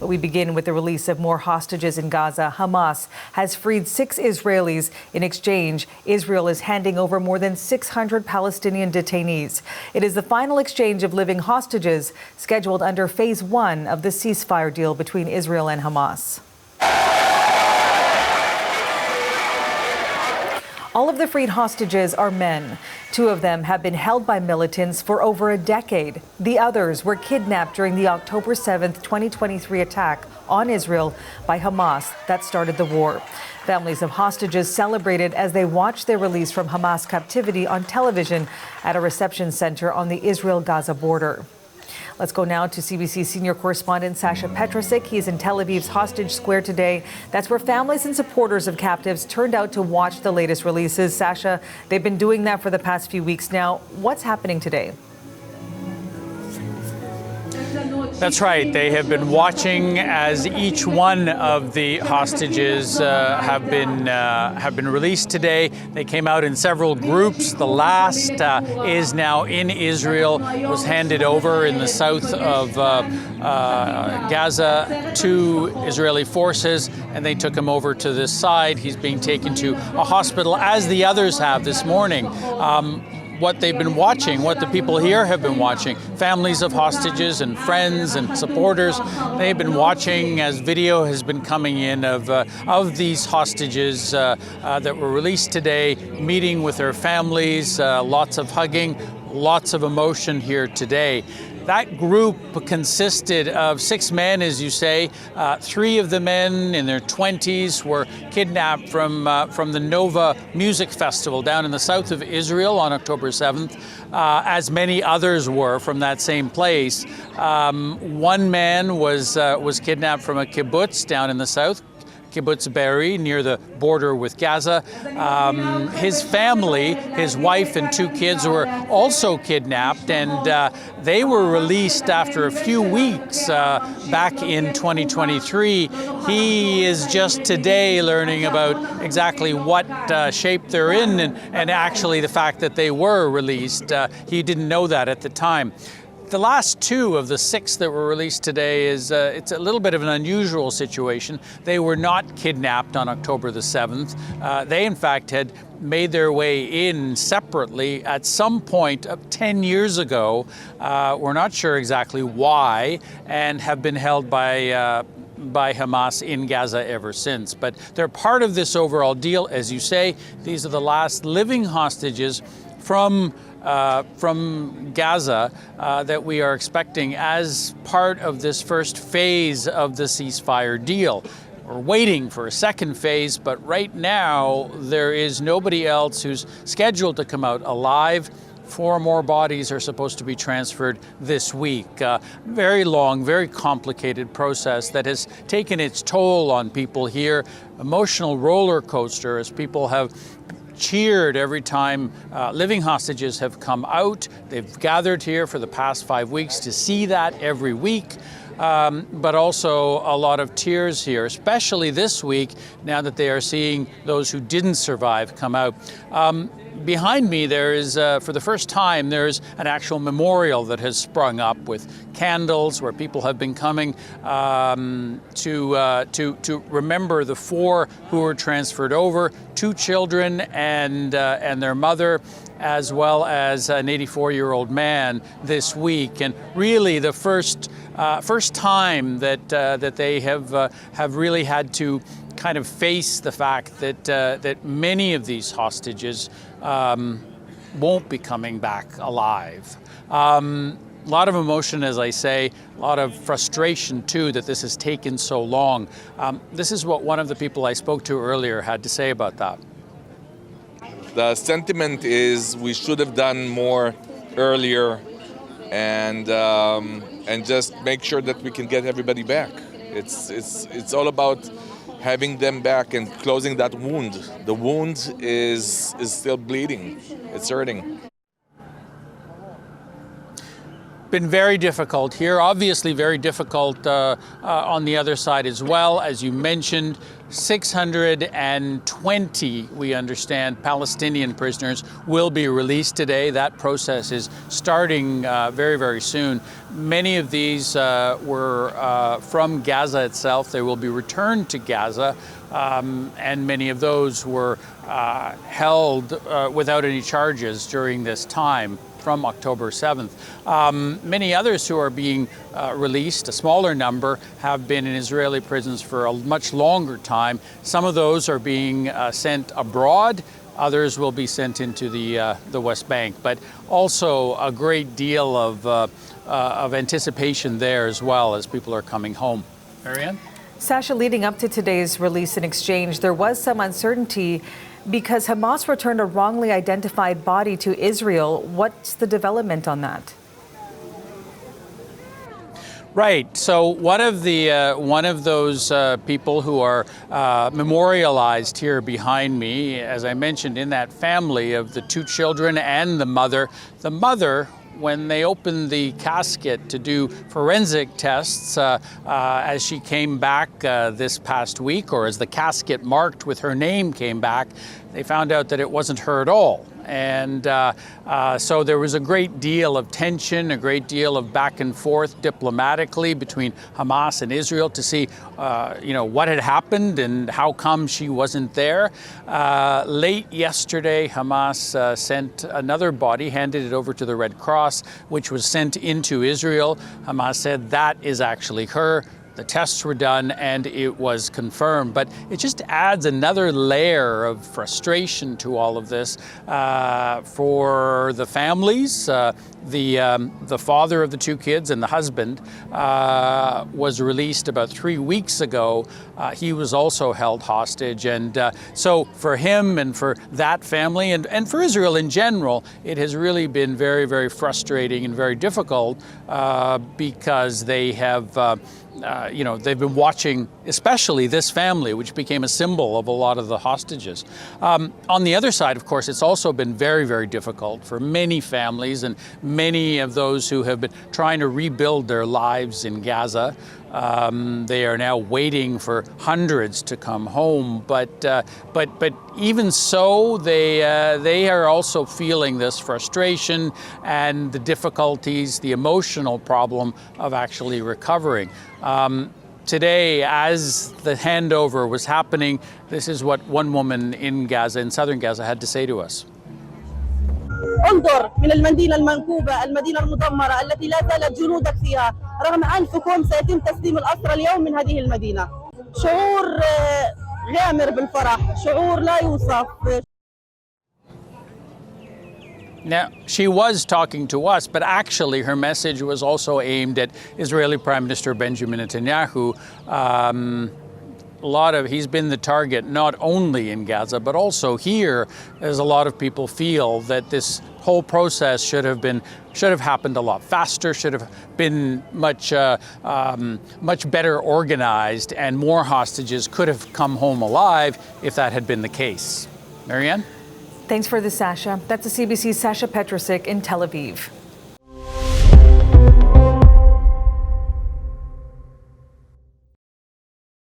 But we begin with the release of more hostages in Gaza. Hamas has freed 6 Israelis. In exchange, Israel is handing over more than 600 Palestinian detainees. It is the final exchange of living hostages scheduled under Phase 1 of the ceasefire deal between Israel and Hamas. All of the freed hostages are men. 2 of them have been held by militants for over a decade. The others were kidnapped during the October 7th, 2023 attack on Israel by Hamas that started the war. Families of hostages celebrated as they watched their release from Hamas captivity on television at a reception center on the Israel-Gaza border. Let's go now to CBC senior correspondent Sasha Petrosic. He's in Tel Aviv's Hostage Square today. That's where families and supporters of captives turned out to watch the latest releases. Sasha, they've been doing that for the past few weeks now. What's happening today? That's right. They have been watching as each one of the hostages have been released today. They came out in several groups. The last is now in Israel. Was handed over in the south of Gaza to Israeli forces, and they took him over to this side. He's being taken to a hospital, as the others have this morning. What they've been watching, what the people here have been watching, families of hostages and friends and supporters, they've been watching as video has been coming in of these hostages that were released today, meeting with their families, lots of hugging, lots of emotion here today. That group consisted of 6 men, as you say. 3 of the men in their 20s were kidnapped from the Nova Music Festival down in the south of Israel on October 7th, as many others were from that same place. 1 man was kidnapped from a kibbutz down in the south, Kibbutz Be'eri, near the border with Gaza. His family, his wife and 2 kids were also kidnapped, and they were released after a few weeks back in 2023. He is just today learning about exactly what shape they're in, and actually the fact that they were released. He didn't know that at the time. The last 2 of the 6 that were released today it's a little bit of an unusual situation. They were not kidnapped on October the 7th. They, in fact, had made their way in separately at some point 10 years ago. We're not sure exactly why, and have been held by Hamas in Gaza ever since. But they're part of this overall deal. As you say, these are the last living hostages from Gaza that we are expecting as part of this first phase of the ceasefire deal. We're waiting for a second phase, but right now there is nobody else who's scheduled to come out alive. 4 more bodies are supposed to be transferred this week. Very long, very complicated process that has taken its toll on people here. Emotional roller coaster as people have cheered every time living hostages have come out. They've gathered here for the past 5 weeks to see that every week. But also a lot of tears here, especially this week, now that they are seeing those who didn't survive come out. Behind me, there is, for the first time, there's an actual memorial that has sprung up with candles where people have been coming to remember the 4 who were transferred over, 2 children and their mother, as well as an 84-year-old man this week. And really the first time that they have really had to kind of face the fact that many of these hostages won't be coming back alive. A lot of emotion, as I say, a lot of frustration too that this has taken so long. This is what one of the people I spoke to earlier had to say about that. The sentiment is we should have done more earlier, and just make sure that we can get everybody back. It's all about having them back and closing that wound. The wound is still bleeding. It's hurting. Been very difficult here, obviously very difficult on the other side as well. As you mentioned, 620, we understand, Palestinian prisoners will be released today. That process is starting very, very soon. Many of these were from Gaza itself. They will be returned to Gaza, and many of those were held without any charges during this time from October 7th. Many others who are being released, a smaller number, have been in Israeli prisons for a much longer time. Some of those are being sent abroad. Others will be sent into the West Bank. But also a great deal of anticipation there as well as people are coming home. Marianne? Sasha, leading up to today's release and exchange, there was some uncertainty because Hamas returned a wrongly identified body to Israel. What's the development on that? Right. So one of those people who are memorialized here behind me, as I mentioned, in that family of the two children and the mother, when they opened the casket to do forensic tests as she came back this past week, or as the casket marked with her name came back, they found out that it wasn't her at all. And so there was a great deal of tension, a great deal of back and forth diplomatically between Hamas and Israel to see, what had happened and how come she wasn't there. Late yesterday, Hamas sent another body, handed it over to the Red Cross, which was sent into Israel. Hamas said that is actually her. The tests were done and it was confirmed, but it just adds another layer of frustration to all of this for the families. The father of the two kids and the husband was released about 3 weeks ago. He was also held hostage, and so for him and for that family and for Israel in general, it has really been very, very frustrating and very difficult because they have they've been watching, especially this family, which became a symbol of a lot of the hostages. On the other side, of course, it's also been very, very difficult for many families and many of those who have been trying to rebuild their lives in Gaza. They are now waiting for hundreds to come home, but even so, they are also feeling this frustration and the difficulties, the emotional problem of actually recovering. Today, as the handover was happening, this is what one woman in Gaza, in southern Gaza, had to say to us. انظر من المدينة المنكوبة، المدينة المدمرة التي لا زالت جنودك فيها رغم أنفكم سيتم تسليم الأسرى اليوم من هذه المدينة. شعور غامر بالفرح، شعور لا يوصف. Now, she was talking to us, but actually her message was also aimed at Israeli Prime Minister Benjamin Netanyahu. He's been the target not only in Gaza, but also here, as a lot of people feel that this whole process should have happened a lot faster, should have been much better organized, and more hostages could have come home alive if that had been the case. Marianne? Thanks for this, Sasha. That's the CBC's Sasha Petrusik in Tel Aviv.